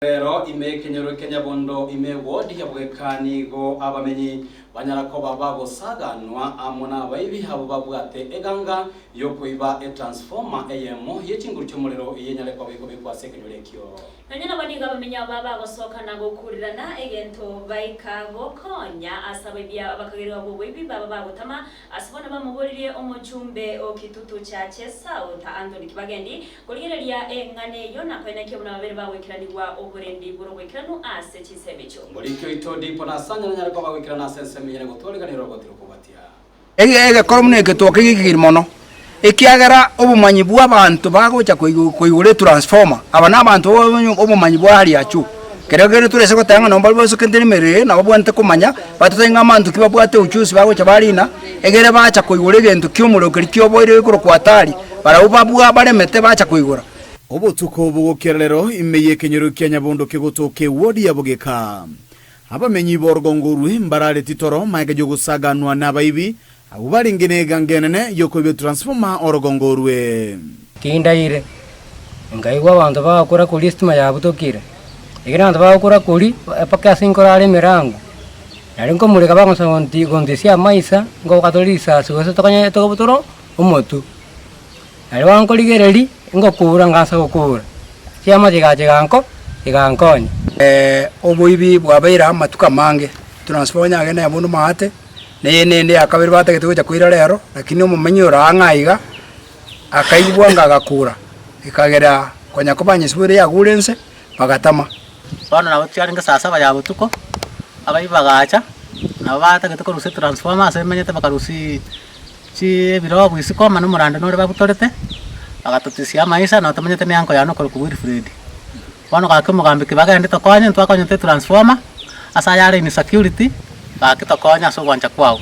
Rero ime kenyero Kenya bondo ime wodi yabwekani go abamenyi banyarako baba bosaganwa amona baibi habo babwate eganga yo kuiba transformer eyemo yechinguru cyomurero yenyale kwa biko bikwa sekenyore kyo nanyana baniga bamenya baba basoka nago kurirana egento baikago konya asabibya bakagerwa bo bibi baba bagutama asibona bamuborire omuchumbe okitutu chache South Anthony Kibagendi kuligereria engane yo nakwena kyobona babere bawekiraniwa oburendi burogwekiranu ase chisebecho murikyo itodi pona sanya nanyala kwa bawekirana sense miyene gutoliganiro gotiro kubatia ege koromne getoke gikirimono ikiagera obumanyi bwa abantu bagocha kuigure transformer abana abantu obumanyi bwa hali yacu keregere turese ko tanga nomba bose kendere mere na babwante kumanya batutenga amantu kibabwate uchusi bagocha barina egere bacha kuigure gento kyomuro kirikyo boire kuro kwatari barabubwa baremete bacha kuigura obutuko bugokerero imeye kenyero Kenya bondo kegotoke wodi yabogeka abamenyi borgongurwe mbarare titoro maige jogusaganwa nabaibi abubari ngenene yokobe transformer orgongorwe kindaire ngaigwa abantu bakora ku list mayabutokire igina abantu bakora kuri paka sinkorale mirango narinko mureka bakonsa gondisia maisa ngo katolisa sugose tokanya tokobutoro omotu ari wanko ligereri ngo kubura ngasa gukura cyama kigaganko igankonya obuibi bwabaira matuka mange transformer nyagene yabundu mahate nende akabiri bategete kuja kwira rero lakini umumenyi urangaiga akaibwa ngagakura ikagera konya kubanyisubire yagurense bagatama bana nabo cyaringa sasa bayabutuko abayibagacha nabo bategete ko ruse transformer asemenyete bakarusi ci biro bwisiko manu muranda nore babutorete bagatutisia maisha no tamenyete nyanko yano ko kubiri Fred bana kakemugambe kibagende tokonya twakonyete transformer asayare ni security bakitokonya so gwanja kwao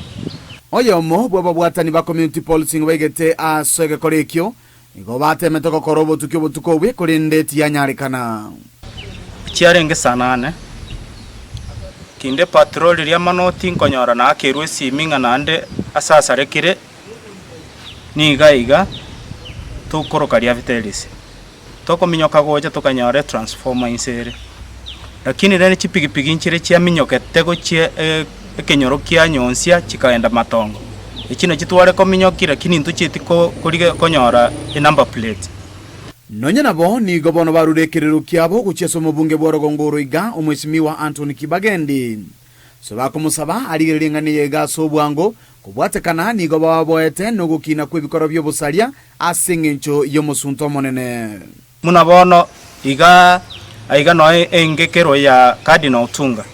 oyomo bwaba bwatani ba community policing bagete asege korekyo igo batemete ko korobo tukyo butuko bwe kurindeti yanyarekana cyarenge sanane kinde patrol ria manoti nkonyora na akerwe siminga nande asasarekire nigaiga tukoroka ria vitelisi toko minyoka goja tukanyore transformer insere lakini rene chipigipigi nchire chia minyokete go chia kenyoro kia nyonsia chikaenda matongo ikino chitware ko minyokira kini ntuchiti ko kurige konyora e number plate nonya nabo ni gobono barurekerero kyabo gucheso mubunge bworogongoro iga omwesimiwa Anthony Kibagendi so bakomusaba aligerenganiye gaso bwango kubwatekana ni gobo baboete no gukina kwebikoro byo busalia asingencho yo musunto monene munabono iga aiga no engekero ya cardinal tunga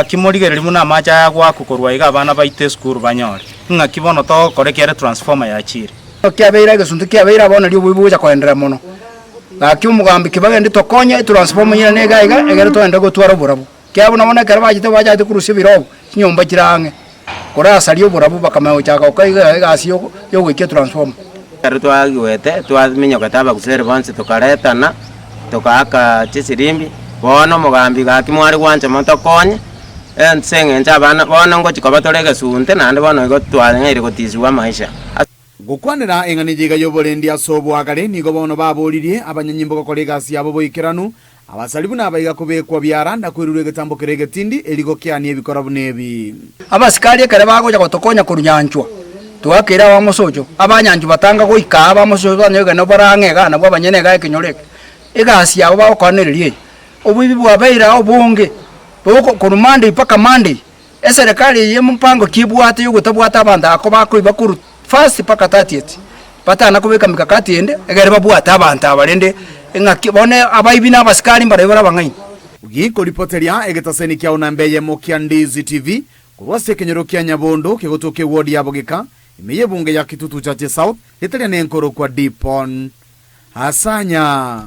kimorigereri muna macha yagwa kukorwa iga abana baite school banyore nga kibono to korekere transformer ya chire kyabeira gesuntu kyabeira bona lyo bubuja kwendera mono umugambi Kibagende tokonya transformer nyine negaiga egere to enda gutwara burabu kyabona bona kare bajite bajate kurusi birobo nyomba kirange korasa lyo burabu bakamayo cyaka ukaiga gasi yo gwike transformer twagiwete twamenyoka taba kuservansi tukaretana tukaka chisirimbi bono mugambi gakimwari gwanje motokonye ensenge njabana bono ngo chikoba torege sunte nande bono go twanyere gotisiwa maisha gukwanira enganijiga yoborendi asobwagare nigo bono baboririe abanyanyimbo kolegasi yabo boikeranu abasalibu nabayiga kubekwa byaranda kwirure getambo kerege tindi eligo kyani ebikora bunebi abasikali kare bagoja gotokonya kurunyanchwa twakira wa musojo abanyanju batanga goika abamusojo banyoga no barangega nabwo abanyene ga kinyoreke igasi yabo bakonererie obubibi bwabaira obunge boko kurumande ipaka mande eserikali yempango kibwate yugutabwata abanda akobako ibakuru fast paka 30 patana kubeka mikakati ende egere babwata abanta abarende ngakibone abayibi n'abasikali mbarebara bangayi ugiko ripoteria egetaseni kya unambeye Mokiandizi TV kurwase kenyero kya Nyabondo kegotoke wodi yabogeka imeye bunge ya kitutu chache South litalia nenkoro kwa Dipon Hasanya